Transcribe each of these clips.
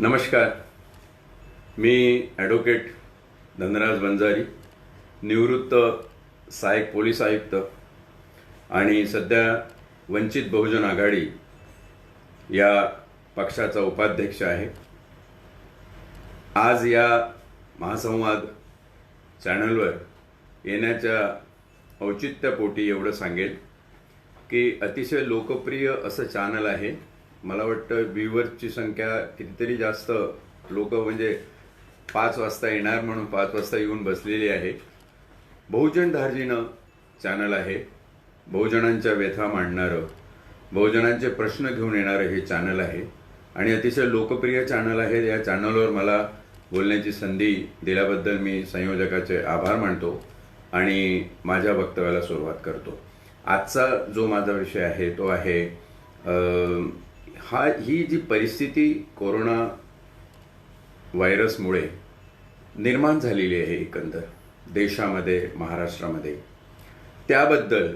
नमस्कार. मी ॲडव्होकेट धनराज बंजारी, निवृत्त सहाय्यक पोलीस आयुक्त आणि सध्या वंचित बहुजन आघाडी या पक्षाचा उपाध्यक्ष आहे. आज या महासंवाद चॅनलवर येण्याच्या औचित्यापोटी एवढं सांगेल की अतिशय लोकप्रिय असं चॅनल आहे. मला वाटतं व्ह्यूअर्सची संख्या कितीतरी जास्त लोक म्हणजे 5 वाजता येणार म्हणून 5 वाजता येऊन बसलेली आहे. बहुजन धार्जिणं चॅनल आहे. बहुजनांच्या व्यथा मांडणारं, बहुजनांचे प्रश्न घेऊन येणारं हे चॅनल आहे आणि अतिशय लोकप्रिय चॅनल आहे. या चॅनलवर मला बोलण्याची संधी दिल्याबद्दल मी संयोजकाचे आभार मानतो आणि माझ्या वक्तव्याला सुरुवात करतो. आजचा जो माझा विषय आहे तो आहे ही जी परिस्थिती कोरोना व्हायरसमुळे निर्माण झालेली आहे एकंदर देशामध्ये, महाराष्ट्रामध्ये, त्याबद्दल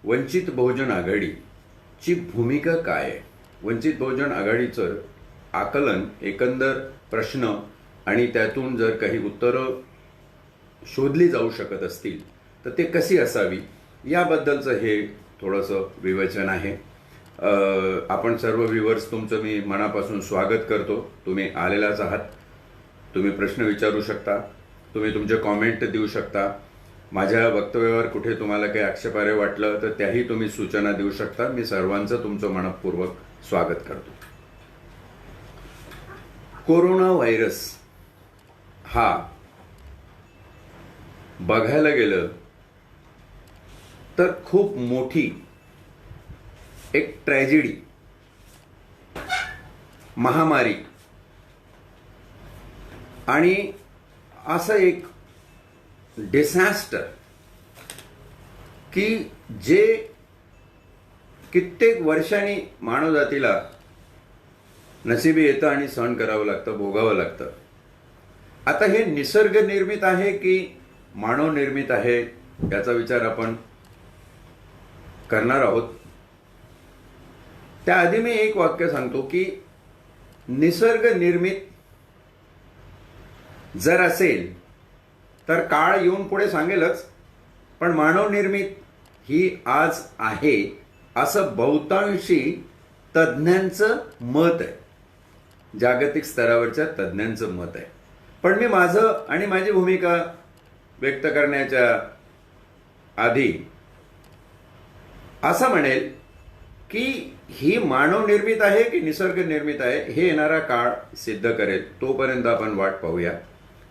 वंचित बहुजन आघाडीची भूमिका काय आहे, वंचित बहुजन आघाडीचं आकलन, एकंदर प्रश्न आणि त्यातून जर काही उत्तरं शोधली जाऊ शकत असतील तर ते कशी असावी याबद्दलचं हे थोडंसं विवेचन आहे. आपण सर्व व्ह्यूअर्स तुमचं मी मनापासून स्वागत करतो. तुम्ही आलेलाच आहात. तुम्ही प्रश्न विचारू शकता, तुम्ही तुमचे कॉमेंट देऊ शकता. माझ्या वक्तव्यावर कुठे तुम्हाला काही आक्षेपार्ह वाटलं तर त्याही तुम्ही सूचना देऊ शकता. मी सर्वांचं तुमचं मनपूर्वक स्वागत करतो. कोरोना व्हायरस हा बघायला गेलं तर खूप मोठी एक ट्रॅजेडी, महामारी आणि असं एक डिझास्टर की जे कित्येक वर्षांनी मानवजातीला नशिबी येतं आणि सहन करावं लागतं, भोगावं लागतं. आता हे निसर्ग निर्मित आहे की मानव निर्मित आहे याचा विचार आपण करणार आहोत. त्याआधी मी एक वाक्य सांगतो की निसर्ग निर्मित जर असेल तर काळ येऊन पुढे सांगेलच, पण मानव निर्मित ही आज आहे असं बहुतांशी तज्ज्ञांचं मत आहे, जागतिक स्तरावरच्या तज्ज्ञांचं मत आहे. पण मी माझं आणि माझी भूमिका व्यक्त करण्याच्या आधी असं म्हणेल की ही मानव निर्मित आहे की निसर्ग निर्मित आहे हे येणारा काळ सिद्ध करेल. तोपर्यंत आपण वाट पाहूया.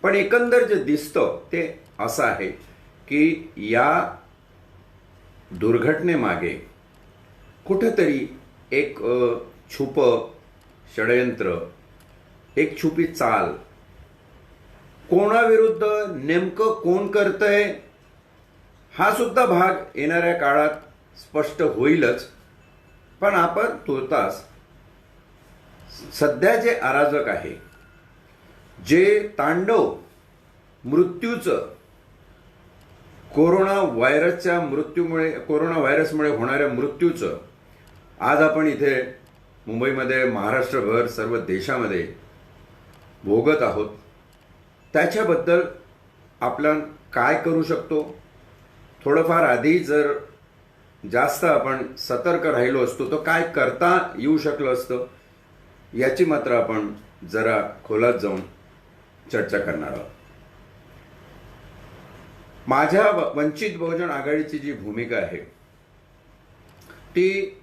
पण एकंदर जे दिसतं ते असं आहे की या दुर्घटनेमागे कुठंतरी एक छुप षडयंत्र, एक छुपी चाल, कोणाविरुद्ध नेमकं कोण करतंय हा सुद्धा भाग येणाऱ्या काळात स्पष्ट होईलच. पण आपण तुर्तास सध्या जे अराजक आहे, जे तांडव मृत्यूचं, कोरोना व्हायरसमुळे होणाऱ्या मृत्यूचं आज आपण इथे मुंबईमध्ये, महाराष्ट्रभर, सर्व देशामध्ये भोगत आहोत. त्याच्याबद्दल आपण काय करू शकतो, थोडंफार आधी जर जास्त आपण सतर्क राहिलो असतो तर काय करता येऊ शकलं असतं याची मात्र आपण जरा खोलात जाऊन चर्चा करणार आहोत. माझ्या वंचित बहुजन आघाडीची जी भूमिका आहे ती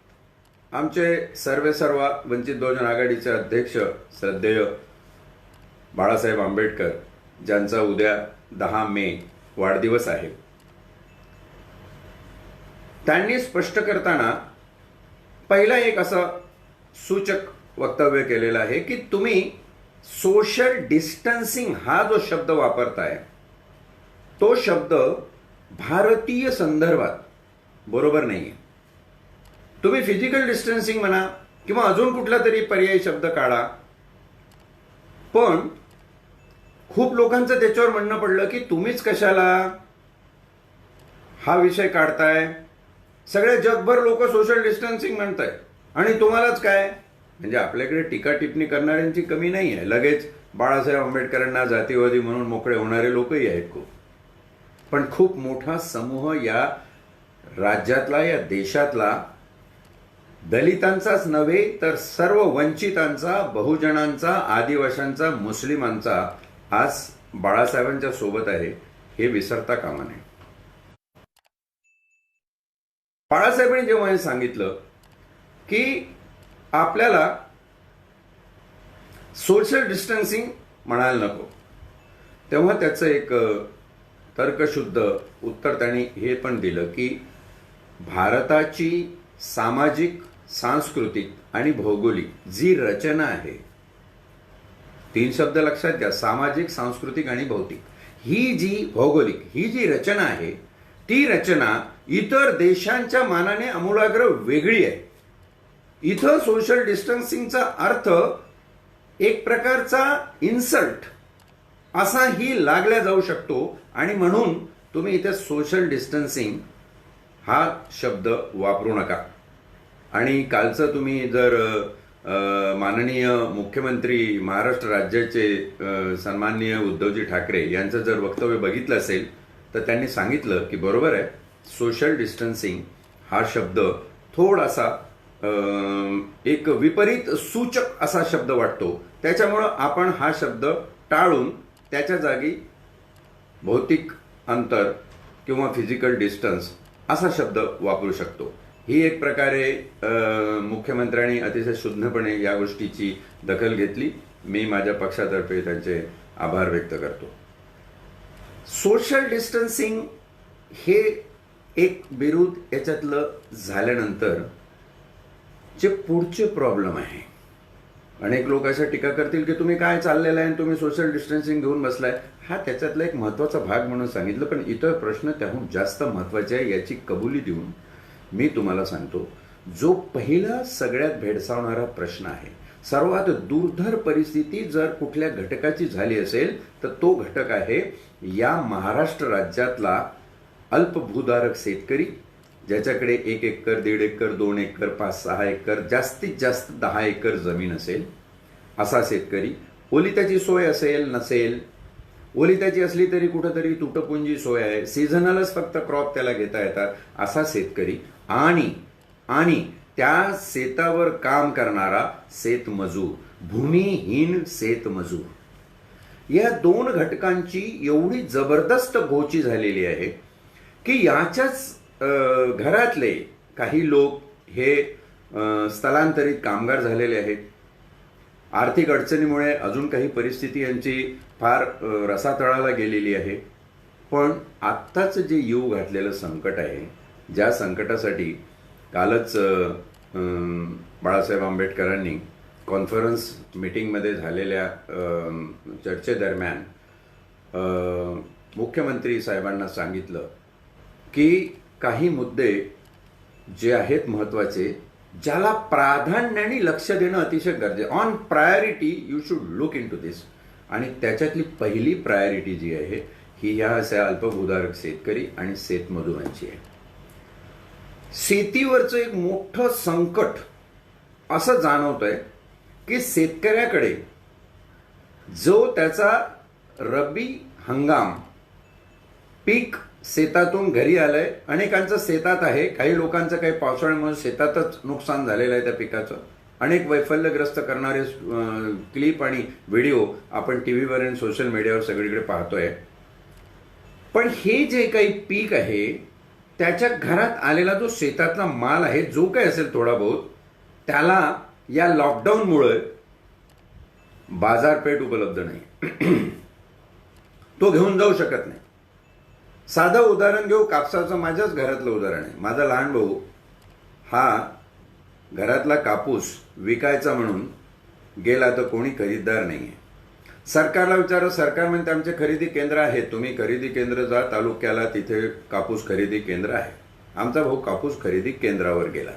आमचे सर्व वंचित बहुजन आघाडीचे अध्यक्ष श्रद्धेय बाळासाहेब आंबेडकर, ज्यांचा उद्या 10 मे वाढदिवस आहे, त्यांनी स्पष्ट करताना पहिला एक असं सूचक वक्तव्य केलेलं आहे की तुम्ही सोशल डिस्टन्सिंग हा जो शब्द वापरताय तो शब्द भारतीय संदर्भात बरोबर नाहीये. तुम्ही फिजिकल डिस्टन्सिंग म्हणा किंवा अजून कुठला तरी पर्यायी शब्द काढा, पण खूप लोकांचं त्याच्यावर म्हणणं पडलं की तुम्हीच कशाला हा विषय काढताय, सगळे जगभर लोक सोशल डिस्टन्सिंग म्हणताय आणि तुम्हालाच काय, म्हणजे आपल्याकडे टीका टिप्पणी करणाऱ्यांची कमी नाही आहे. लगेच बाळासाहेब आंबेडकरांना जातीवादी म्हणून मोकळे होणारे लोकही आहेत खूप. पण खूप मोठा समूह या राज्यातला, या देशातला दलितांचाच नव्हे तर सर्व वंचितांचा, बहुजनांचा, आदिवासींचा, मुस्लिमांचा आज बाळासाहेबांच्या सोबत आहे, हे विसरता कामा नये. बाळासाहेबांनी जेव्हा हे सांगितलं की आपल्याला सोशल डिस्टन्सिंग म्हणायला नको, तेव्हा त्याचं एक तर्कशुद्ध उत्तर त्यांनी हे पण दिलं की भारताची सामाजिक, सांस्कृतिक आणि भौगोलिक जी रचना आहे, 3 शब्द लक्षात घ्या, सामाजिक, सांस्कृतिक आणि भौतिक, ही जी भौगोलिक ही जी रचना आहे, ती रचना इतर देशांच्या मानाने आमूलाग्र वेगळी आहे. इथं सोशल डिस्टन्सिंगचा अर्थ एक प्रकारचा इन्सल्ट असाही लागला जाऊ शकतो आणि म्हणून तुम्ही इथे सोशल डिस्टन्सिंग हा शब्द वापरू नका. आणि कालचं तुम्ही जर माननीय मुख्यमंत्री महाराष्ट्र राज्याचे सन्माननीय उद्धवजी ठाकरे यांचं जर वक्तव्य बघितलं असेल तर त्यांनी सांगितलं की बरोबर आहे, सोशल डिस्टन्सिंग हा शब्द थोडासा एक विपरीत सूचक असा शब्द वाटतो, त्याच्यामुळं आपण हा शब्द टाळून त्याच्या जागी भौतिक अंतर किंवा फिजिकल डिस्टन्स असा शब्द वापरू शकतो. ही एक प्रकारे मुख्यमंत्र्यांनी अतिशय शुद्धपणे या गोष्टीची दखल घेतली. मी माझ्या पक्षातर्फे त्यांचे आभार व्यक्त करतो. सोशल डिस्टन्सिंग हे एक बिरुद याच्यातलं झाल्यानंतर जे पुढचे प्रॉब्लेम आहे, अनेक लोक अशा टीका करतील की तुम्ही काय चाललेलं आहे, तुम्ही सोशल डिस्टन्सिंग घेऊन बसलाय. हा त्याच्यातला एक महत्वाचा भाग म्हणून सांगितलं, पण इतर प्रश्न त्याहून जास्त महत्वाचे आहे याची कबुली देऊन मी तुम्हाला सांगतो. जो पहिला सगळ्यात भेडसावणारा प्रश्न आहे, सर्वात दुर्धर परिस्थिती जर कुठल्या घटकाची झाली असेल तर तो घटक आहे या महाराष्ट्र राज्यातला अल्पभूधारक शेतकरी, ज्याच्याकडे 1 एकर, 1.5 एकर, 2 एकर, 5-6 एकर, जास्तीत जास्त 10 एकर जमीन असेल असा शेतकरी. ओलिताची सोय असेल नसेल, ओलिताची असली तरी कुठंतरी तुटपुंजी सोय आहे, सीझनलच फक्त क्रॉप त्याला घेता येतात असा शेतकरी, आणि त्या शेतावर काम करणारा शेतमजूर, भूमिहीन शेतमजूर, या 2 घटकांची एवढी जबरदस्त गोची झालेली आहे की याच्याच घरातले काही लोक हे स्थलांतरित कामगार झालेले आहेत. आर्थिक अडचणीमुळे अजून काही परिस्थिती यांची फार रसातळाला गेलेली आहे. पण आत्ताच जे येऊ घातलेलं संकट आहे, ज्या संकटासाठी कालच बाळासाहेब आंबेडकरांनी कॉन्फरन्स मीटिंगमध्ये झालेल्या चर्चेदरम्यान मुख्यमंत्री साहेबांना सांगितलं की काही मुद्दे जे आहेत महत्वाचे, ज्याला प्राधान्याने लक्ष देणं अतिशय गरजेचं, on priority you should look into this. आणि त्याच्यातली पहिली प्रायोरिटी जी आहे ही ह्या अशा अल्पभूधारक शेतकरी आणि शेतमजुरांची आहे. शेतीवरचं एक मोठं संकट असं जाणवतंय की शेतकऱ्याकडे जो त्याचा रब्बी हंगाम पीक शेतातून घरी आलंय, अनेकांचं शेतात आहे, काही लोकांचं काही पावसाळ्यामुळे शेतातच नुकसान झालेलं आहे त्या पिकाचं, अनेक वैफल्यग्रस्त करणारे क्लिप आणि व्हिडिओ आपण टीव्हीवर आणि सोशल मीडियावर सगळीकडे पाहतोय. पण हे जे काही पीक आहे त्याच्या घरात आलेला जो शेतातला माल आहे, जो काही असेल थोडा बहुत, त्याला या लॉकडाऊनमुळे बाजारपेठ उपलब्ध नाही, तो घेऊन जाऊ शकत नाही. साधं उदाहरण घेऊ, कापसाचं माझ्याच घरातलं उदाहरण आहे. माझा लहान भाऊ हा घरातला कापूस विकायचा म्हणून गेला तर कोणी खरीददार नाही आहे. सरकारला विचारा, सरकार म्हणते आमचे खरेदी केंद्र आहे, तुम्ही खरेदी केंद्र जा तालुक्याला, तिथे कापूस खरेदी केंद्र आहे. आमचा भाऊ कापूस खरेदी केंद्रावर गेला.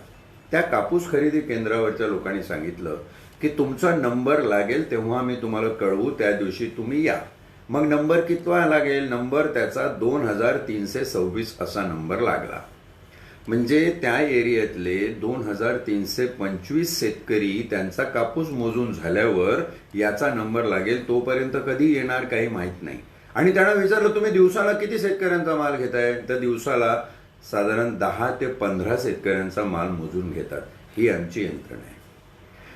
त्या कापूस खरेदी केंद्रावरच्या लोकांनी सांगितलं की तुमचा नंबर लागेल तेव्हा आम्ही तुम्हाला कळवू, त्या दिवशी तुम्ही या. मग नंबर कितवा लागेल? नंबर त्याचा 2326 असा नंबर लागला. म्हणजे त्या एरियातले 2325 शेतकरी त्यांचा कापूस मोजून झाल्यावर याचा नंबर लागेल, तोपर्यंत कधी येणार काही माहीत नाही. आणि त्यांना विचारलं तुम्ही दिवसाला किती शेतकऱ्यांचा माल घेताय, तर दिवसाला साधारण 10 ते 15 शेतकऱ्यांचा माल मोजून घेतात. ही आमची यंत्रणा आहे.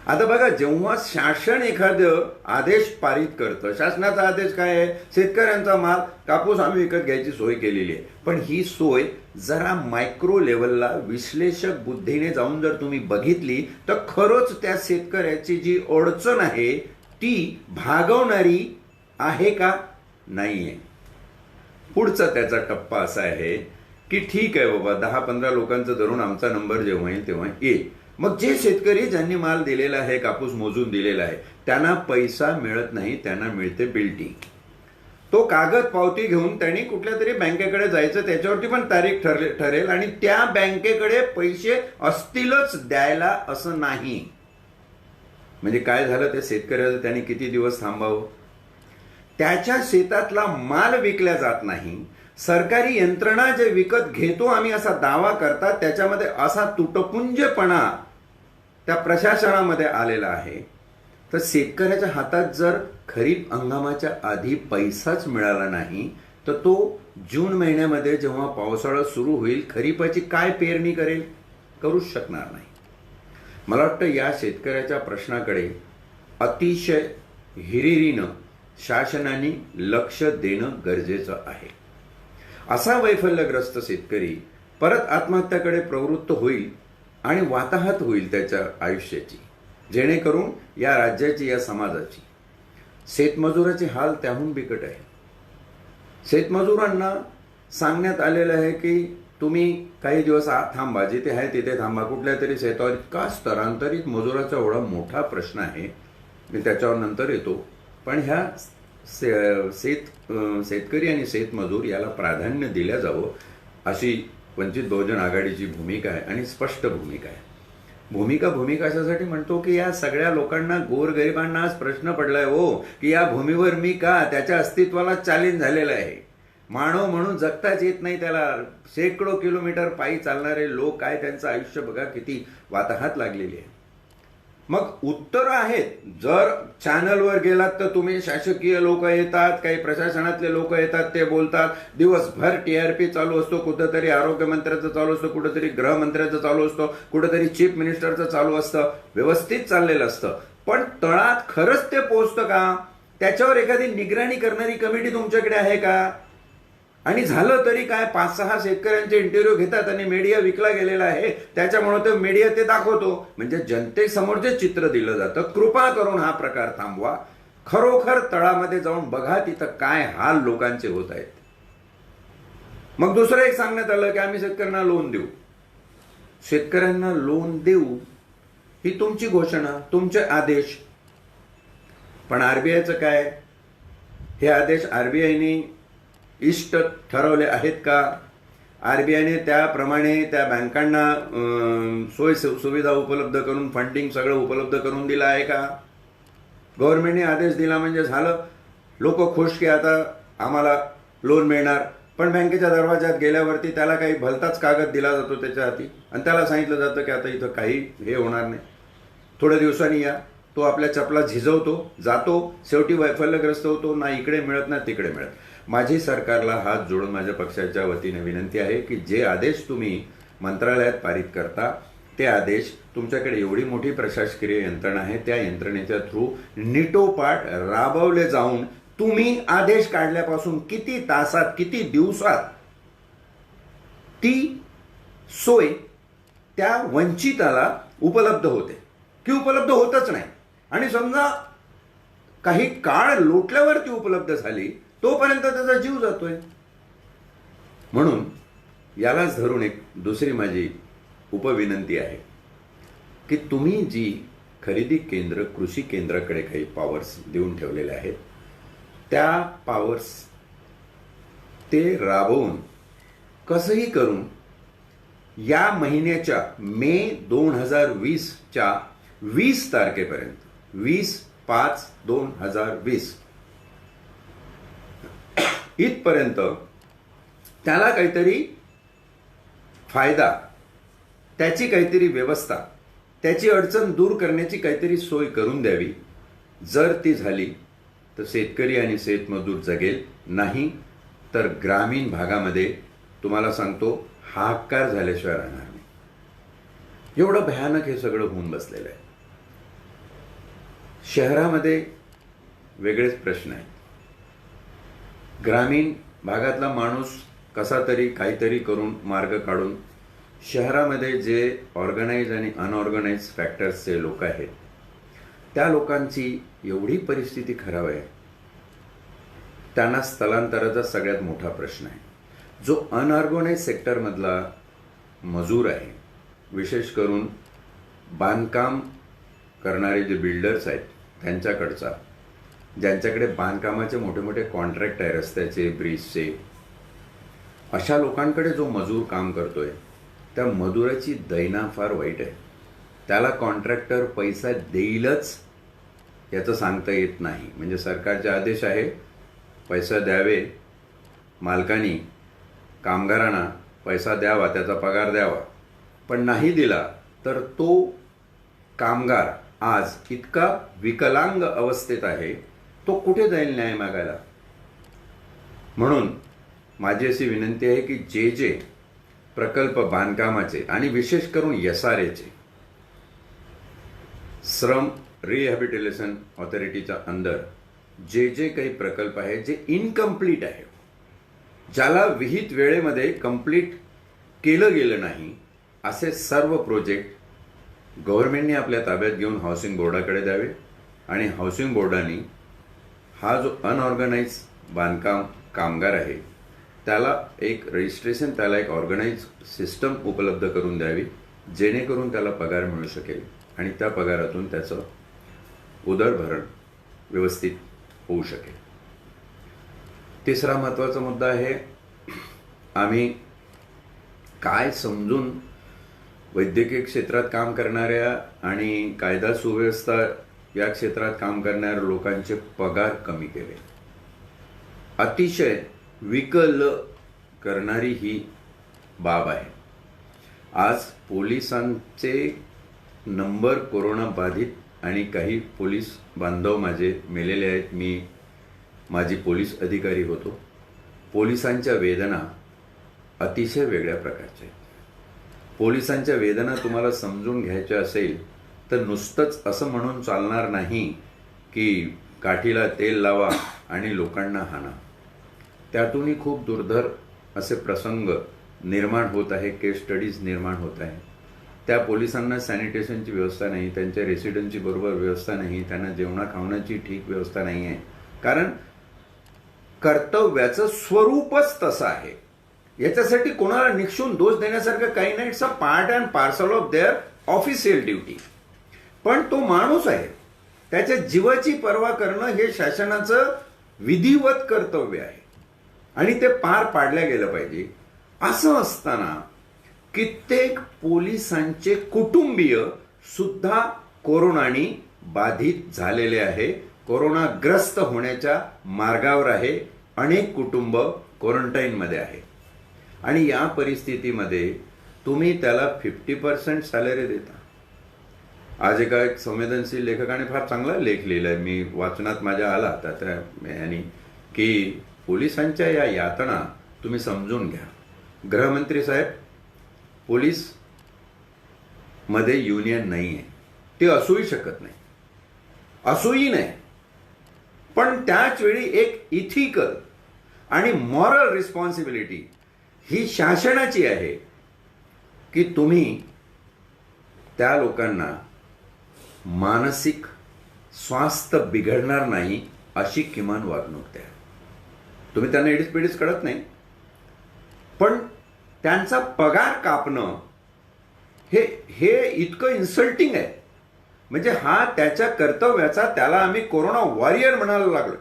आता बघा, जेव्हा शासन एखादं आदेश पारित करतं, शासनाचा आदेश काय आहे, शेतकऱ्यांचा माल कापूस आम्ही विकत घ्यायची सोय केलेली आहे. पण ही सोय जरा मायक्रो लेवलला विश्लेषक बुद्धीने जाऊन जर तुम्ही बघितली तर खरंच त्या शेतकऱ्याची जी अडचण आहे ती भागवणारी आहे का, नाहीये. पुढचा त्याचा टप्पा असा आहे की ठीक आहे बाबा, 10-15 लोकांचं धरून आमचा नंबर जेव्हा येईल तेव्हा येईल. मग जे शेतकरी ज्यांनी माल दिलेला आहे, कापूस मोजून दिलेला आहे, त्यांना पैसा मिळत नाही, त्यांना मिळते बिल्टी. तो कागद पावती घेऊन त्यांनी कुठल्या तरी बँकेकडे जायचं, त्याच्यावरती पण तारीख ठरेल आणि त्या बँकेकडे पैसे असतीलच द्यायला असं नाही. म्हणजे काय झालं, त्या शेतकऱ्याचं त्यांनी किती दिवस थांबावं. त्याच्या शेतातला माल विकला जात नाही. सरकारी यंत्रणा जे विकत घेतो आम्ही असा दावा करतात, त्याच्यामध्ये असा तुटपुंजपणा त्या प्रशासनामध्ये आलेला आहे. तर शेतकऱ्याच्या हातात जर खरीप हंगामाच्या आधी पैसाच मिळाला नाही तर तो जून महिन्यामध्ये जेव्हा पावसाळा सुरू होईल खरीपाची काय पेरणी करेल, करूच शकणार नाही. मला वाटतं या शेतकऱ्याच्या प्रश्नाकडे अतिशय हिरिरीनं शासनाने लक्ष देणं गरजेचं आहे. असा वैफल्यग्रस्त शेतकरी परत आत्महत्याकडे प्रवृत्त होईल आणि वाताहत होईल त्याच्या आयुष्याची, जेणेकरून या राज्याची, या समाजाची. शेतमजुराचे हाल त्याहून बिकट आहे. शेतमजुरांना सांगण्यात आलेलं आहे की तुम्ही काही दिवस थांबा, जिथे आहे तिथे थांबा. कुठल्या तरी शेतावर इतका स्थलांतरित मजुराचा एवढा मोठा प्रश्न आहे, मी त्याच्यावर नंतर येतो. पण ह्या शेतकरी आणि शेतमजूर याला प्राधान्य दिलं जावं अशी वंचित बहुजन आघाडीची भूमिका आहे आणि स्पष्ट भूमिका आहे. भूमिका अशासाठी म्हणतो की या सगळ्या लोकांना, गोरगरिबांना आज प्रश्न पडलाय हो की या भूमीवर मी का, त्याच्या अस्तित्वाला चॅलेंज झालेलं आहे. मानव म्हणून जगताच येत नाही त्याला. शेकडो किलोमीटर पायी चालणारे लोक, काय त्यांचं आयुष्य बघा, किती वाताहत लागलेली आहे. मग उत्तर आहेत. जर चॅनलवर गेलात तर तुम्ही शासकीय लोक येतात, काही प्रशासनातले लोक येतात, ते बोलतात. दिवसभर TRP चालू असतो, कुठंतरी आरोग्यमंत्र्याचं चालू असतं, कुठंतरी गृहमंत्र्याचं चालू असतं, कुठंतरी चीफ मिनिस्टरचं चालू असतं. व्यवस्थित चाललेलं असतं. पण तळात खरंच ते पोहोचतं का, त्याच्यावर एखादी निगराणी करणारी कमिटी तुमच्याकडे आहे का. आणि झालं तरी काय, 5-6 शेतकऱ्यांचे इंटरव्ह्यू घेतात आणि मीडिया विकला गेलेला आहे, त्याच्यामुळे ते मीडिया ते दाखवतो. म्हणजे जनतेसमोर जे चित्र दिलं जातं, कृपा करून हा प्रकार थांबवा. खरोखर तळामध्ये जाऊन बघा, तिथं काय हाल लोकांचे होत आहेत. मग दुसरं एक सांगण्यात आलं की आम्ही शेतकऱ्यांना लोन देऊ. शेतकऱ्यांना लोन देऊ ही तुमची घोषणा, तुमचे आदेश. पण आरबीआयचं काय, हे आदेश आरबीआयने इष्ट ठरवले आहेत का. आरबीआयने त्याप्रमाणे त्या बँकांना सोय सुविधा उपलब्ध करून, फंडिंग सगळं उपलब्ध करून दिलं आहे का. गव्हर्नमेंटने आदेश दिला म्हणजे झालं, लोक खुश की आता आम्हाला लोन मिळणार. पण बँकेच्या दरवाजात गेल्यावरती त्याला काही भलताच कागद दिला जातो त्याच्या हाती आणि त्याला सांगितलं जातं की आता इथं काही हे होणार नाही, थोड्या दिवसांनी या. तो आपल्या चपला झिजवतो, जातो, शेवटी वैफल्यग्रस्त होतो. ना इकडे मिळत ना तिकडे मिळत. माझी सरकारला हात जोडून माझ्या पक्षाच्या वतीने विनंती आहे की जे आदेश तुम्ही मंत्रालयात पारित करता, ते आदेश तुमच्याकडे एवढी मोठी प्रशासकीय यंत्रणा आहे, त्या यंत्रणेच्या थ्रू नीटोपाट राबवले जाऊन तुम्ही आदेश काढल्यापासून किती तासात, किती दिवसात ती सोय त्या वंचिताला उपलब्ध होते की उपलब्ध होतच नाही. आणि समजा काही काळ लोटल्यावरती उपलब्ध झाली, तोपर्यंत त्याचा जीव जातोय. म्हणून यालाच धरून एक दुसरी माझी उपविनंती आहे की तुम्ही जी खरेदी केंद्र, कृषी केंद्राकडे काही पॉवर्स देऊन ठेवलेले आहेत, त्या पॉवर्स ते राबवून कसंही करून या महिन्याच्या मे 2020च्या 20 तारखेपर्यंत, 20/5/2020 इथपर्यंत त्याला काहीतरी फायदा त्याची काहीतरी व्यवस्था, त्याची अडचण दूर करण्याची काहीतरी सोय करून द्यावी. जर ती झाली तर शेतकरी आणि शेतमजूर जगेल, नाही तर ग्रामीण भागामध्ये तुम्हाला सांगतो हाहाकार झाल्याशिवाय राहणार नाही. एवढं भयानक हे सगळं होऊन बसलेलं आहे. शहरामध्ये वेगळेच प्रश्न आहेत. ग्रामीण भागातला माणूस कसा तरी काहीतरी करून मार्ग काढून शहरामध्ये जे ऑर्गनाइज आणि अनऑर्गनाइज फॅक्टर्सचे लोक आहेत त्या लोकांची एवढी परिस्थिती खराब आहे. त्यांना स्थलांतराचा सगळ्यात मोठा प्रश्न आहे. जो अनऑर्गनाइज सेक्टरमधला मजूर आहे, विशेष करून बांधकाम करणारे जे बिल्डर्स आहेत त्यांच्याकडचा, ज्यांच्याकडे बांधकामाचे मोठे मोठे कॉन्ट्रॅक्ट आहे, रस्त्याचे, ब्रिजचे, अशा लोकांकडे जो मजूर काम करतोय त्या मजुराची दैना फार वाईट आहे. त्याला कॉन्ट्रॅक्टर पैसा देईलच याचं सांगता येत नाही. म्हणजे सरकारचे आदेश आहे पैसा द्यावे, मालकांनी कामगारांना पैसा द्यावा, त्याचा पगार द्यावा, पण नाही दिला तर तो कामगार आज इतका विकलांग अवस्थेत आहे, तो कुठे जाईल न्याय मागायला. म्हणून माझी अशी विनंती आहे की जे जे प्रकल्प बांधकामाचे आणि विशेष करून SRAचे, श्रम रिहॅबिलिटेशन ऑथॉरिटीच्या अंदर जे जे काही प्रकल्प आहे जे इनकम्प्लीट आहे, ज्याला विहित वेळेमध्ये कंप्लीट केलं गेलं नाही, असे सर्व प्रोजेक्ट गव्हर्नमेंटने आपल्या ताब्यात घेऊन हाऊसिंग बोर्डाकडे द्यावे. आणि हाऊसिंग बोर्डाने हा जो अनऑर्गनाइज बांधकाम कामगार आहे त्याला एक रजिस्ट्रेशन, त्याला एक ऑर्गनाइज सिस्टम उपलब्ध करून द्यावी, जेणेकरून त्याला पगार मिळू शकेल आणि त्या पगारातून त्याचं उदरभरण व्यवस्थित होऊ शकेल. तिसरा महत्त्वाचा मुद्दा आहे, आम्ही काय समजून वैद्यकीय क्षेत्रात काम करणाऱ्या आणि कायदा सुव्यवस्था या क्षेत्रात काम करणाऱ्या लोकांचे पगार कमी केले. अतिशय विकल करणारी ही बाब आहे. आज पोलिसांचे नंबर कोरोना बाधित आणि काही पोलीस बांधव माझे मेलेले आहेत. मी माझी पोलीस अधिकारी होतो. पोलिसांच्या वेदना अतिशय वेगळ्या प्रकारच्या आहेत. पोलिसांच्या वेदना तुम्हाला समजून घ्यायच्या असेल तर नुसतंच असं म्हणून चालणार नाही की काठीला तेल लावा आणि लोकांना हाणा. त्यातूनही खूप दुर्धर असे प्रसंग निर्माण होत आहे, केस स्टडीज निर्माण होत आहे. त्या पोलिसांना सॅनिटेशनची व्यवस्था नाही, त्यांच्या रेसिडेन्सी बरोबर व्यवस्था नाही, त्यांना जेवणा खावण्याची ठीक व्यवस्था नाही आहे. कारण कर्तव्याचं स्वरूपच तसं आहे. याच्यासाठी कोणाला निक्षून दोष देण्यासारखं काही नाही. It's a part and parcel of their official duty. पण तो माणूस आहे, त्याच्या जीवाची पर्वा करणं हे शासनाचं विधिवत कर्तव्य आहे आणि ते पार पाडल्या गेलं पाहिजे. असं असताना कित्येक पोलिसांचे कुटुंबीय सुद्धा कोरोनाने बाधित झालेले आहे, कोरोनाग्रस्त होण्याच्या मार्गावर आहे. अनेक कुटुंब क्वारंटाईनमध्ये आहे आणि या परिस्थितीमध्ये तुम्ही त्याला 50% सॅलरी देता. आज एका एक संवेदनशील लेखकाने फार चांगला लेख लिहिलाय, मी वाचनात माझ्या आला आता त्या याने, की पोलिसांच्या या यातना तुम्ही समजून घ्या. गृहमंत्री साहेब, पोलीस मध्ये युनियन नाही आहे, ते असूही शकत नाही, असूही नाही. पण त्याच वेळी एक इथिकल आणि मॉरल रिस्पॉन्सिबिलिटी ही शासनाची आहे की तुम्ही त्या लोकांना मानसिक स्वास्थ्य बिघडणार नाही अशी किमान वागणूक द्या. तुम्ही त्यांना एडीस पिडीस कळत नाही, पण त्यांचा पगार कापणं हे इतकं इन्सल्टिंग आहे. म्हणजे हा त्याच्या कर्तव्याचा, त्याला आम्ही कोरोना वॉरियर म्हणायला लागलो.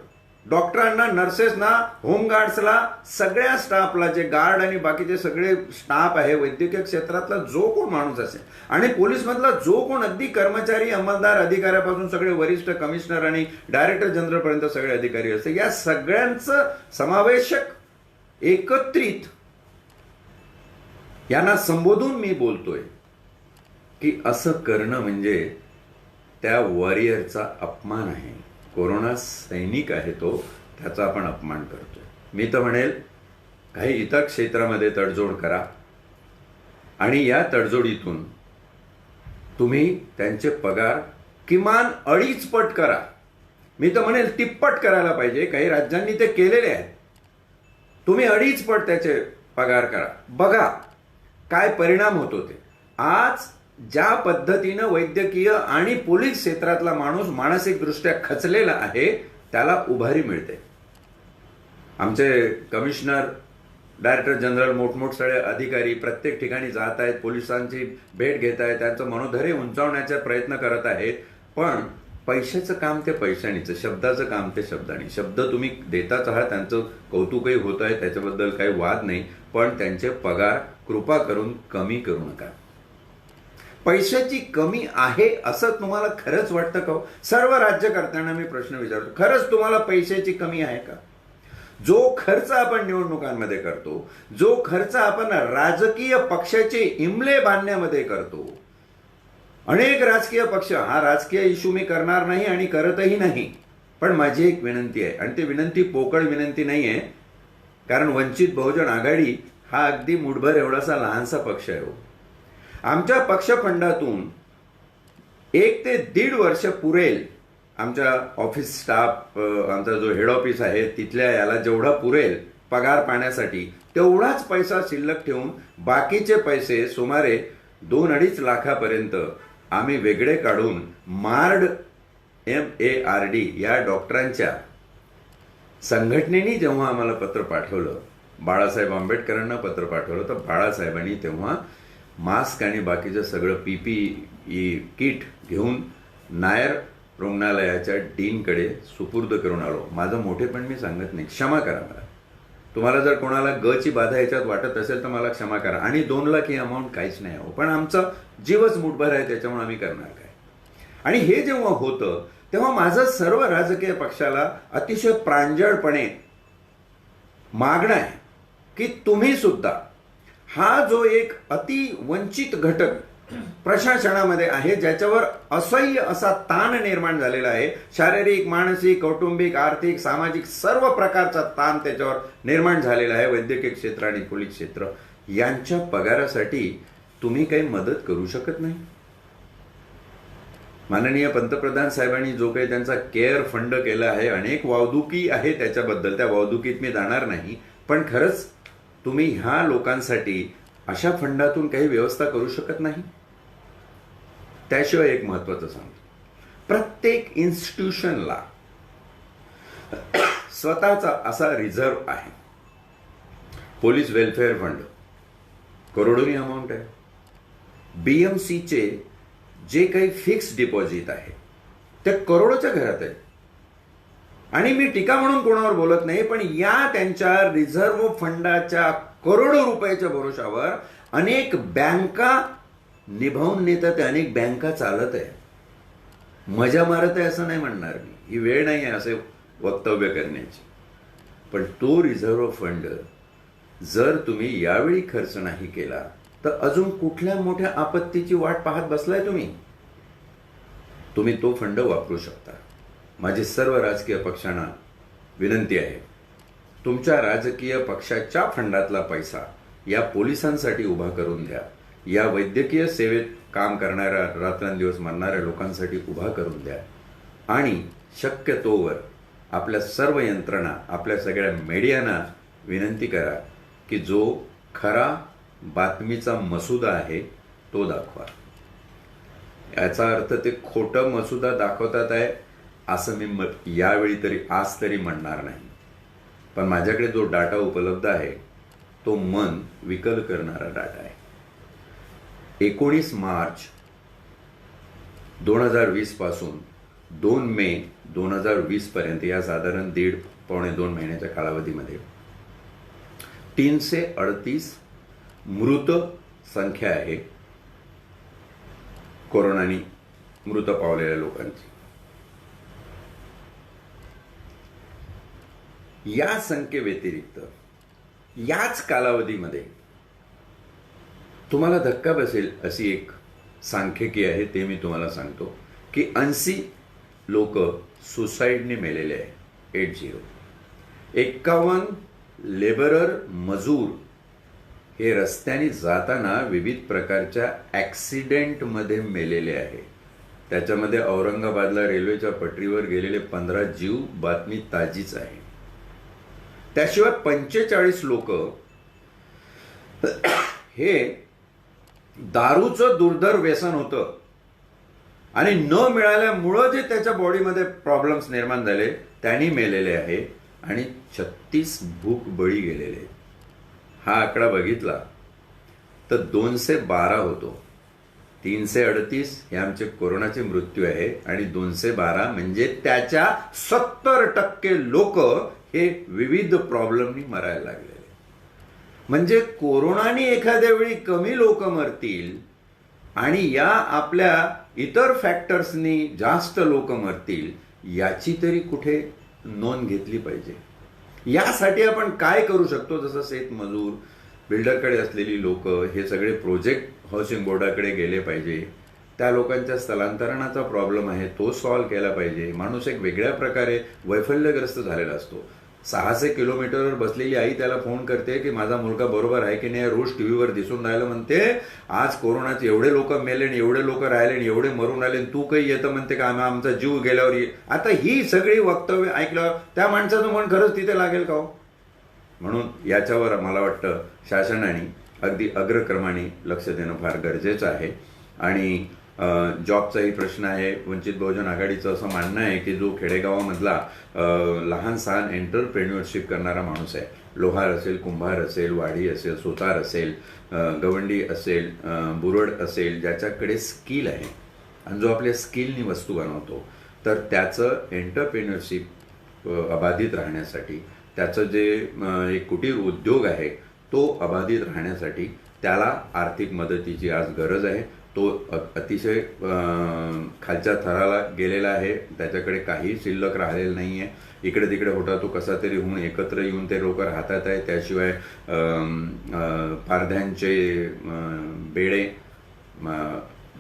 डॉक्टरांना, नर्सेसना, होमगार्ड्सला, सगळ्या स्टाफला, जे गार्ड आणि बाकीचे सगळे स्टाफ आहे, वैद्यकीय क्षेत्रातला जो कोण माणूस असेल आणि पोलीसमधला जो कोण अगदी कर्मचारी, अंमलदार, अधिकाऱ्यापासून सगळे वरिष्ठ कमिशनर आणि डायरेक्टर जनरलपर्यंत सगळे अधिकारी असते, या सगळ्यांचं समावेशक एकत्रित यांना संबोधून मी बोलतोय की असं करणं म्हणजे त्या वॉरियरचा अपमान आहे. कोरोना सैनिक आहे तो, त्याचा आपण अपमान करतोय. मी तर म्हणेल काही इतर क्षेत्रामध्ये तडजोड करा आणि या तडजोडीतून तुम्ही त्यांचे पगार किमान 2.5 पट करा. मी तर म्हणेल तिप्पट करायला पाहिजे. काही राज्यांनी ते केलेले आहेत. तुम्ही 2.5 पट त्याचे पगार करा. बघा काय परिणाम होतो ते. आज ज्या पद्धतीनं वैद्यकीय आणि पोलीस क्षेत्रातला माणूस मानसिकदृष्ट्या खचलेला आहे त्याला उभारी मिळते. आमचे कमिशनर, डायरेक्टर जनरल, मोठमोठे अधिकारी प्रत्येक ठिकाणी जात आहेत, पोलिसांची भेट घेत आहेत, त्यांचं मनोधैर्य उंचावण्याचा प्रयत्न करत आहेत. पण पैशाचं काम ते पैशानीचं, शब्दाचं काम ते शब्दानी. शब्द तुम्ही देताच आहात, त्यांचं कौतुकही होत आहे, त्याच्याबद्दल काही वाद नाही. पण त्यांचे पगार कृपा करून कमी करू नका. पैशाची कमी आहे असं तुम्हाला खरंच वाटतं का? सर्व राज्यकर्त्यांना मी प्रश्न विचारतो, खरंच तुम्हाला पैशाची कमी आहे का? जो खर्च आपण निवडणुकांमध्ये करतो, जो खर्च आपण राजकीय पक्षाचे इमले बांधण्यामध्ये करतो, अनेक राजकीय पक्ष, हा राजकीय इश्यू मी करणार नाही आणि करतही नाही, पण माझी एक विनंती आहे आणि ती विनंती पोकळ विनंती नाही आहे, कारण वंचित बहुजन आघाडी हा अगदी मुठभर एवढासा लहानसा पक्ष आहे. आमच्या पक्षफंडातून 1 ते 1.5 वर्ष पुरेल. आमच्या ऑफिस स्टाफ, आमचा जो हेड ऑफिस आहे तिथल्या याला जेवढा पुरेल पगार पाण्यासाठी तेवढाच पैसा शिल्लक ठेवून बाकीचे पैसे सुमारे 2-2.5 लाखापर्यंत आम्ही वेगळे काढून मार्ड MARD या डॉक्टरांच्या संघटनेने जेव्हा आम्हाला पत्र पाठवलं, बाळासाहेब आंबेडकरांना पत्र पाठवलं, तर बाळासाहेबांनी तेव्हा मास्क आणि बाकीचं सगळं PPE किट घेऊन नायर रुग्णालयाच्या डीनकडे सुपूर्द करून आलो. माझं मोठेपण मी सांगत नाही, क्षमा करा मला. तुम्हाला जर कोणाला गची बाधा याच्यात वाटत असेल तर मला क्षमा करा. आणि 2 लाख ही अमाऊंट काहीच नाही हो, पण आमचा जीवच मुठभर आहे, त्याच्यामुळे आम्ही करणार काय. आणि हे जेव्हा होतं तेव्हा माझं सर्व राजकीय पक्षाला अतिशय प्रांजळपणे मागणं आहे की तुम्ही सुद्धा हा जो एक अतिवंचित घटक प्रशासनामध्ये आहे, ज्याच्यावर असह्य असा ताण निर्माण झालेला आहे, शारीरिक, मानसिक, कौटुंबिक, आर्थिक, सामाजिक सर्व प्रकारचा ताण त्याच्यावर निर्माण झालेला आहे, वैद्यकीय क्षेत्र आणि पोलीस क्षेत्र, यांच्या पगारासाठी तुम्ही काही मदत करू शकत नाही. माननीय पंतप्रधान साहेबांनी जो काही त्यांचा केअर फंड केला आहे, अनेक वावदुकी आहे त्याच्याबद्दल, त्या वावदुकीत मी जाणार नाही, पण खरंच तुम्ही ह्या लोकांसाठी अशा फंडातून काही व्यवस्था करू शकत नाही. त्याशिवाय एक महत्वाचं सांगतो, प्रत्येक इन्स्टिट्यूशनला स्वतःचा असा रिझर्व्ह आहे. पोलीस वेलफेअर फंड करोडोनी अमाऊंट आहे. BMCचे जे काही फिक्स डिपॉझिट आहे ते करोडोच्या घरात आहे. आणि मी टीका म्हणून कोणावर बोलत नाही, पण या त्यांच्या रिझर्व्ह फंडाच्या करोडो रुपयाच्या भरोशावर अनेक बँका निभावून नेतात, अनेक बँका चालत आहे. मजा मारत आहे असं नाही म्हणणार मी, ही वेळ नाही आहे असे वक्तव्य करण्याची. पण तो रिझर्व्ह फंड जर तुम्ही यावेळी खर्च नाही केला तर अजून कुठल्या मोठ्या आपत्तीची वाट पाहत बसलाय तुम्ही. तुम्ही तो फंड वापरू शकता. माझी सर्व राजकीय पक्षांना विनंती आहे, तुमच्या राजकीय पक्षाच्या फंडातला पैसा या पोलिसांसाठी उभा करून द्या, या वैद्यकीय सेवेत काम करणाऱ्या, रात्रंदिवस मरणाऱ्या लोकांसाठी उभा करून द्या. आणि शक्यतोवर आपल्या सर्व यंत्रणा, आपल्या सगळ्या मीडियांना विनंती करा की जो खरा बातमीचा मसुदा आहे तो दाखवा. याचा अर्थ ते खोटं मसुदा दाखवतात आहे असं मी यावेळी तरी, आज तरी म्हणणार नाही. पण माझ्याकडे जो डाटा उपलब्ध आहे तो मन विकल करणारा डाटा आहे. 19 मार्च 2020 पासून 2 मे 2020 पर्यंत, या साधारण 1.5-2 महिन्याच्या कालावधीमध्ये 338 मृत संख्या आहे कोरोनाने मृत पावलेल्या लोकांची. या संख्येव्यतिरिक्त याच कालावधीमध्ये तुम्हाला धक्का बसेल अशी एक सांख्यिकी आहे ते मी तुम्हाला सांगतो की 80 लोक सुसाईडने मेलेले आहे. 80. 51 लेबरर मजूर हे रस्त्याने जाताना विविध प्रकारच्या ॲक्सिडेंटमध्ये मेलेले आहे. त्याच्यामध्ये औरंगाबादला रेल्वेच्या पटरीवर गेलेले 15 जीव बातमी ताजीच आहे. त्याशिवाय 45 लोक हे दारूचं दुर्धर व्यसन होतं आणि न मिळाल्यामुळं जे त्याच्या बॉडीमध्ये प्रॉब्लेम्स निर्माण झाले त्यांनी मेलेले आहे आणि 36 भूक बळी गेलेले. हा आकडा बघितला तर 212 होतो. 338 हे आमचे कोरोनाचे मृत्यू आहे आणि 212 म्हणजे त्याच्या 70% लोक हे विविध प्रॉब्लेमनी मरायला लागलेले. म्हणजे कोरोनाने एखाद्या वेळी कमी लोक मरतील आणि या आपल्या इतर फॅक्टर्सनी जास्त लोक मरतील याची तरी कुठे नोंद घेतली पाहिजे. यासाठी आपण काय करू शकतो? जसं शेतमजूर, बिल्डरकडे असलेली लोक हे सगळे प्रोजेक्ट हाऊसिंग बोर्डाकडे गेले पाहिजे. त्या लोकांच्या स्थलांतरणाचा प्रॉब्लेम आहे तो सॉल्व्ह केला पाहिजे. माणूस एक वेगळ्या प्रकारे वैफल्यग्रस्त झालेला असतो. 600 किलोमीटरवर बसलेली आई त्याला फोन करते की माझा मुलगा बरोबर आहे की नाही, रोज टीव्हीवर दिसून राहिलं, म्हणते आज कोरोनाचे एवढे लोक मेले आणि एवढे लोक राहिले आणि एवढे मरून राहिले, तू काही येतं म्हणते का आमचा जीव गेल्यावर ये. आता ही सगळी वक्तव्य ऐकल्यावर त्या माणसाचं मन खरंच तिथे लागेल का हो? म्हणून याच्यावर मला वाटतं शासनाने अगदी अग्रक्रमाने लक्ष देणं फार गरजेचं आहे. आणि जॉबचाही प्रश्न आहे. वंचित बहुजन आघाडीचं असं म्हणणं आहे की जो खेडेगावामधला लहान सहान एंटरप्रेन्युअरशिप करणारा माणूस आहे, लोहार असेल, कुंभार असेल, वाडी असेल, सुतार असेल, गवंडी असेल, बुरड असेल, ज्याच्याकडे स्किल आहे आणि जो आपल्या स्किलनी वस्तू बनवतो, तर त्याचं एंटरप्रेन्युअरशिप अबाधित राहण्यासाठी, त्याचं जे एक कुटीर उद्योग आहे तो अबाधित राहण्यासाठी त्याला आर्थिक मदतीची आज गरज आहे. तो अतिशय खालच्या थराला गेलेला आहे. त्याच्याकडे काही शिल्लक राहिलेलं नाही आहे. इकडे तिकडे होता तो कसा तरी होऊन एकत्र येऊन ते लोक राहतात आहे. त्याशिवाय पारध्यांचे बेडे,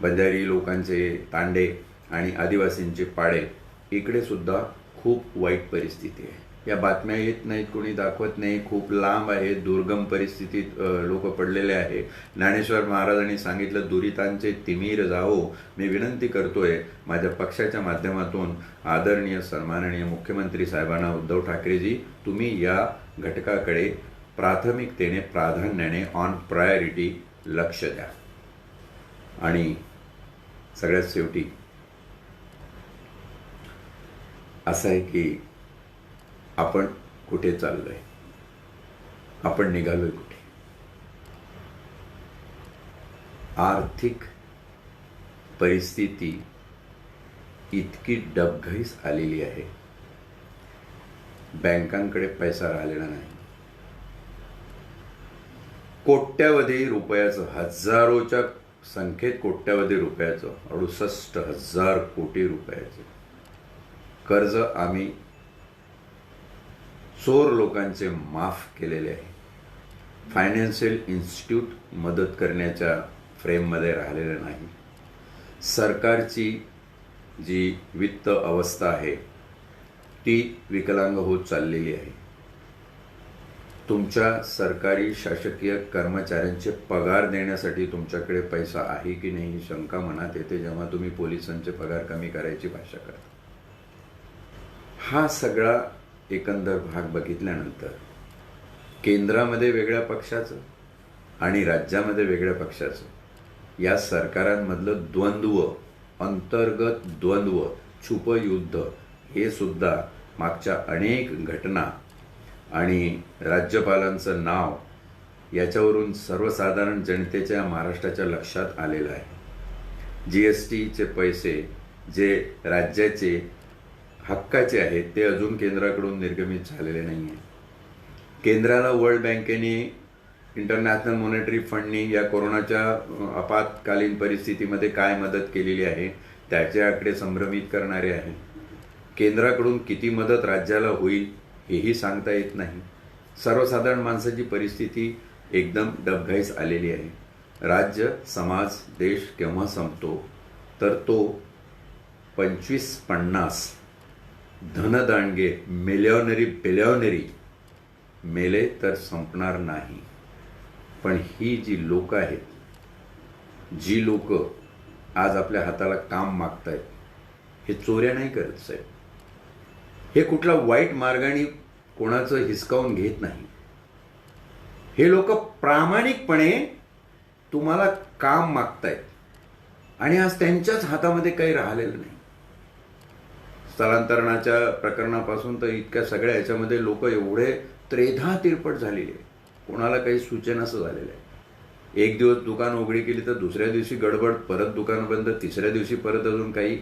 बंजारी लोकांचे तांडे आणि आदिवासींचे पाडे, इकडे सुद्धा खूप वाईट परिस्थिती आहे. या बातम्या येत नाहीत, कोणी दाखवत नाही. खूप लांब आहे, दुर्गम परिस्थितीत लोक पडलेले आहे. ज्ञानेश्वर महाराजांनी सांगितलं, दुरितांचे तिमीर जाओ. मी विनंती करतोय माझ्या पक्षाच्या माध्यमातून आदरणीय सन्माननीय मुख्यमंत्री साहेबांना, उद्धव ठाकरेजी, तुम्ही या घटकाकडे प्राथमिकतेने, प्राधान्याने, ऑन प्रायोरिटी लक्ष द्या. आणि सगळ्यात शेवटी असं आहे की आपण कुठे चाललोय, आपण निघालोय कुठे? आर्थिक परिस्थिती इतकी डबघाईस आलेली आहे, बँकांकडे पैसा राहिलेला नाही. कोट्यावधी रुपयाचं, हजारोच्या संख्येत कोट्यावधी रुपयाचं, 68,000 कोटी रुपयाचं कर्ज आम्ही चोर लोकांचे माफ केलेले आहे. फायनान्शियल इन्स्टिट्यूट मदत करण्याच्या फ्रेममध्ये राहिलेलं नाही. सरकारची जी वित्त अवस्था आहे ती विकलांग होत चाललेली आहे. तुमच्या सरकारी शासकीय कर्मचाऱ्यांचे पगार देण्यासाठी तुमच्याकडे पैसा आहे की नाही ही शंका मनात येते जेव्हा तुम्ही पोलिसांचे पगार कमी करायची भाषा करता. हा सगळा एकंदर भाग बघितल्यानंतर केंद्रामध्ये वेगळ्या पक्षाचं आणि राज्यामध्ये वेगळ्या पक्षाचं या सरकारांमधलं द्वंद्व, अंतर्गत द्वंद्व, छुपयुद्ध हे सुद्धा मागच्या अनेक घटना आणि राज्यपालांचं नाव याच्यावरून सर्वसाधारण जनतेच्या, महाराष्ट्राच्या लक्षात आलेलं आहे. GSTचे पैसे जे राज्याचे हक्काचे आहेत ते अजून केंद्राकडून निर्गमित झालेले नाही आहे. केंद्राला वर्ल्ड बँकेने, इंटरनॅशनल मॉनिटरी फंडनी या कोरोनाच्या आपत्कालीन परिस्थितीमध्ये काय मदत केलेली आहे त्याचे आकडे संभ्रमित करणारे आहे. केंद्राकडून किती मदत राज्याला होईल हेही सांगता येत नाही. सर्वसाधारण माणसाची परिस्थिती एकदम डबघाईस आलेली आहे. राज्य, समाज, देश केव्हा संपतो तर तो 25-50 धनदांडगे मिलियनरी बिलियनरी मेले तर संपणार नाही. पण ही जी लोक आहेत, जी लोक आज आपल्या हाताला काम मागतायत, हे चोऱ्या नाही करत साहेब. हे कुठला वाईट मार्गाने कोणाचं हिसकावून घेत नाही. हे लोक प्रामाणिकपणे तुम्हाला काम मागतायत आणि आज त्यांच्याच हातामध्ये काही राहिलेलं नाही. स्थलांतरणाच्या प्रकरणापासून तर इतक्या सगळ्या ह्याच्यामध्ये लोक एवढे त्रेधा तिरपट झालेले, कोणाला काही सूचनाचं झालेलं आहे. एक दिवस दुकान उघडी केली तर दुसऱ्या दिवशी गडबड, परत दुकान बंद, तिसऱ्या दिवशी परत अजून काही.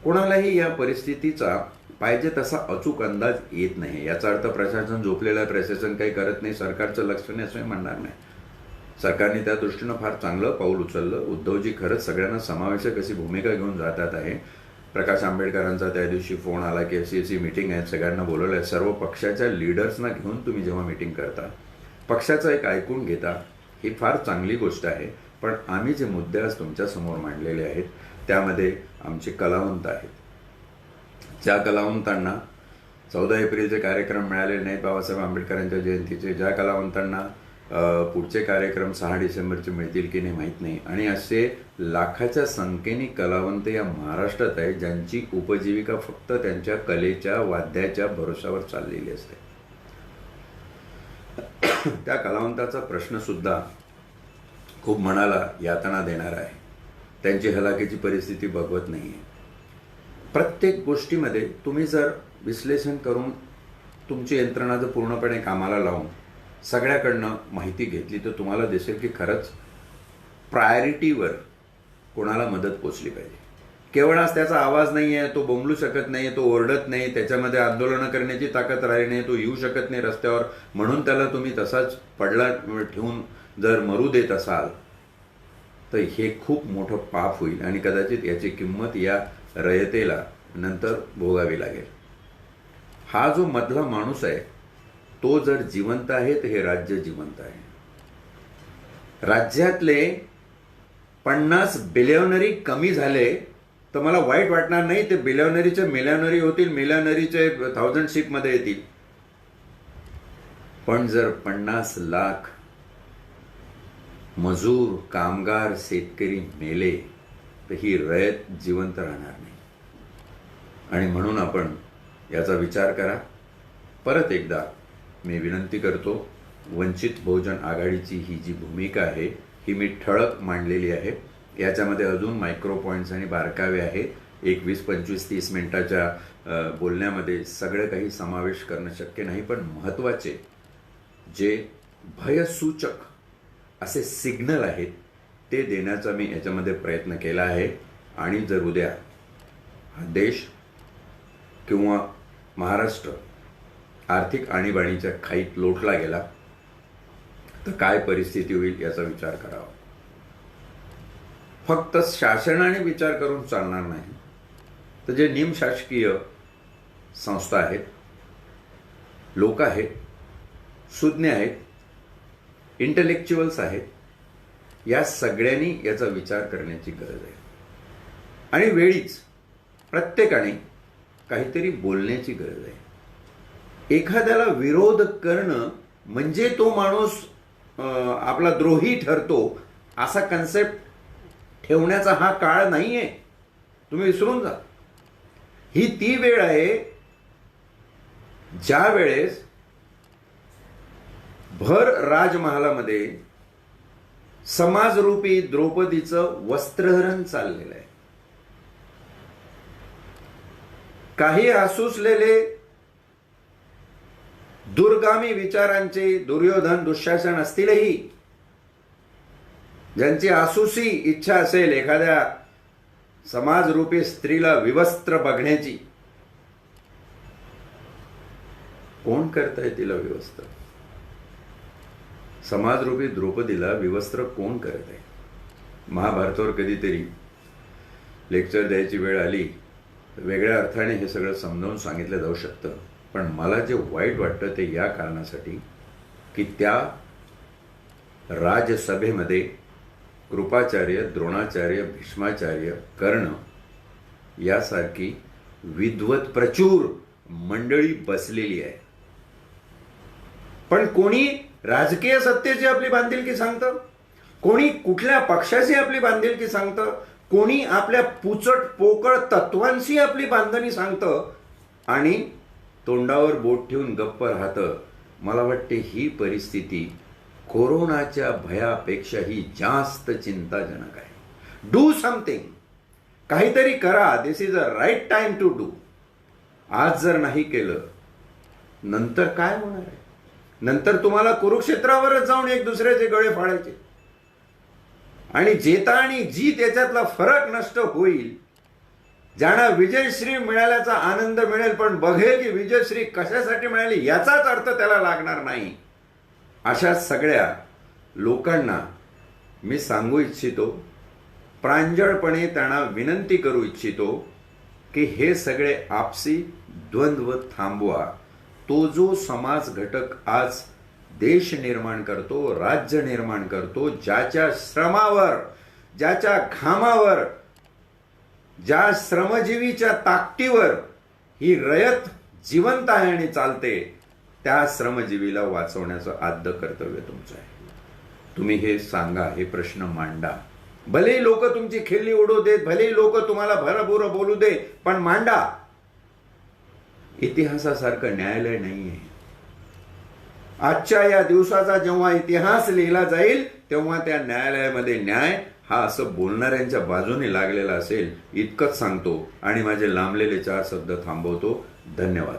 कोणालाही या परिस्थितीचा पाहिजे तसा अचूक अंदाज येत नाही. याचा अर्थ प्रशासन झोपलेलं आहे, प्रशासन काही करत नाही, सरकारचं लक्ष नाही असं म्हणणार नाही. सरकारने त्या दृष्टीनं फार चांगलं पाऊल उचललं. उद्धवजी खरंच सगळ्यांना समावेशक अशी भूमिका घेऊन जातात आहे. प्रकाश आंबेडकरांचा त्या दिवशी फोन आला की अशी मीटिंग आहे, सगळ्यांना बोलवलं आहे. सर्व पक्षाच्या लिडर्सना घेऊन तुम्ही जेव्हा मीटिंग करता, पक्षाचं एक ऐकून घेता, ही फार चांगली गोष्ट आहे. पण आम्ही जे मुद्दे आज तुमच्यासमोर मांडलेले आहेत त्यामध्ये आमचे कलावंत आहेत. ज्या कलावंतांना 14 एप्रिलचे कार्यक्रम मिळाले नाहीत बाबासाहेब आंबेडकरांच्या जयंतीचे, ज्या कलावंतांना पुढचे कार्यक्रम 6 डिसेंबरचे मिळतील की नाही माहीत नाही, आणि असे लाखाच्या संख्येने कलावंत या महाराष्ट्रात आहेत ज्यांची उपजीविका फक्त त्यांच्या कलेच्या वाद्याच्या भरोशावर चाललेली असते. त्या कलावंताचा प्रश्नसुद्धा खूप मनाला यातना देणारा आहे. त्यांची हलाखीची परिस्थिती बघवत नाही आहे. प्रत्येक गोष्टीमध्ये तुम्ही जर विश्लेषण करून तुमची यंत्रणा जर पूर्णपणे कामाला लावून सगळ्याकडनं माहिती घेतली तर तुम्हाला दिसेल की खरंच प्रायोरिटीवर कोणाला मदत पोचली पाहिजे. केवळ आज त्याचा आवाज नाही आहे, तो बोंबलू शकत नाही, तो ओरडत नाही, त्याच्यामध्ये आंदोलनं करण्याची ताकद राहिली नाही, तो येऊ शकत नाही रस्त्यावर, म्हणून त्याला तुम्ही तसाच पडला ठेवून जर मरू देत असाल तर हे खूप मोठं पाप होईल आणि कदाचित याची किंमत या रयतेला नंतर भोगावी लागेल. हा जो मधला माणूस आहे तो जर जिवंत आहे तर हे राज्य जिवंत आहे. राज्यातले 50 बिलियनरी कमी झाले तर मला वाईट वाटणार नाही. ते बिलियनरीचे मिलियनरी होतील, मिलियनरीचे 1000 मध्ये येतील. पण जर 50 लाख मजूर, कामगार, शेतकरी मेले तर ही रयत जिवंत राहणार नाही. आणि म्हणून आपण याचा विचार करा. परत एकदा मी विनंती करतो, वंचित बहुजन आघाडीची ही जी भूमिका आहे ही मी ठळक मांडलेली आहे. याच्यामध्ये अजून मायक्रो पॉईंट्स आणि बारकावे आहेत. 20, 25, 30 मिनिटाच्या बोलण्यामध्ये सगळं काही समावेश करणं शक्य नाही. पण महत्त्वाचे जे भयसूचक असे सिग्नल आहेत ते देण्याचा मी याच्यामध्ये प्रयत्न केला आहे. आणि जर उद्या हा देश किंवा महाराष्ट्र आर्थिक आणीबाणीच्या खाईत लोटला गेला तर काय परिस्थिती होईल याचा विचार करावा. फक्त शासनाने विचार करून चालणार नाही, तर जे निमशासकीय संस्था आहेत, लोक आहेत, सुज्ञ आहेत, इंटेलेक्च्युअल्स आहेत, या सगळ्यांनी याचा विचार करण्याची गरज आहे. आणि वेळीच प्रत्येकाने काहीतरी बोलण्याची गरज आहे. एखाद्याला विरोध करणं म्हणजे तो माणूस आपला द्रोही ठरतो असा कन्सेप्ट ठेवण्याचा हा काळ नाही आहे. तुम्ही विसरून जा. ही ती वेळ आहे ज्या वेळेस भर राजमहालामध्ये समाजरूपी द्रौपदीचं वस्त्रहरण चाललेलं आहे. काही आसुसलेले दुर्गामी विचारांचे दुर्योधन, दुःशासन असतीलही, ज्यांची आसुसी इच्छा असेल एखाद्या समाजरूपी स्त्रीला विवस्त्र बघण्याची, कोण करताय तिला विवस्त्र? समाजरूपी द्रौपदीला विवस्त्र कोण करत आहे? महाभारतावर कधीतरी लेक्चर द्यायची वेळ आली तर वेगळ्या अर्थाने हे सगळं समजावून सांगितलं जाऊ शकतं. पण मला जे वाईट वाटतं ते या कारणासाठी की त्या राजसभेमध्ये कृपाचार्य, द्रोणाचार्य, भीष्माचार्य, कर्ण यासारखी विद्वत प्रचूर मंडळी बसलेली आहे. पण कोणी राजकीय सत्तेची आपली बांधिलकी सांगतं, कोणी कुठल्या पक्षाची आपली बांधिलकी सांगतं, कोणी आपल्या पुचट पोकळ तत्वांशी आपली बांधणी सांगतं आणि तोंडावर बोट ठेवून गप्प राहतं. मला वाटते ही परिस्थिती कोरोनाच्या भयापेक्षाही जास्त चिंताजनक आहे. डू समथिंग, काहीतरी करा. This is a right time to do. आज जर नाही केलं नंतर काय होणार आहे? नंतर तुम्हाला कुरुक्षेत्रावरच जाऊन एक दुसऱ्याचे गळे फाडायचे आणि जेता आणि जीत याच्यातला फरक नष्ट होईल. ज्यांना विजयश्री मिळाल्याचा आनंद मिळेल पण बघेल की विजयश्री कशासाठी मिळाली याचाच अर्थ त्याला लागणार नाही. अशा सगळ्या लोकांना मी सांगू इच्छितो, प्रांजळपणे त्यांना विनंती करू इच्छितो की हे सगळे आपसी द्वंद्व थांबवा. तो जो समाज घटक आज देश निर्माण करतो, राज्य निर्माण करतो, ज्याच्या श्रमावर, ज्याच्या घामावर, ज्या श्रमजीवीच्या ताकदीवर ही रयत जिवंत आहे आणि चालते, त्या श्रमजीवीला वाचवण्याचं आद्य कर्तव्य तुमचं आहे. तुम्ही हे सांगा, हे प्रश्न मांडा. भलेही लोक तुमची खिल्ली उडू देत, भलेही लोक तुम्हाला भरभुरं बोलू दे, पण मांडा. इतिहासासारखं न्यायालय नाहीये. आजच्या या दिवसाचा जेव्हा इतिहास लिहिला जाईल तेव्हा त्या न्यायालयामध्ये न्याय हा असं बोलणाऱ्यांच्या बाजूने लागलेला असेल. इतकंच सांगतो आणि माझे लांबलेले 4 शब्द थांबवतो. धन्यवाद.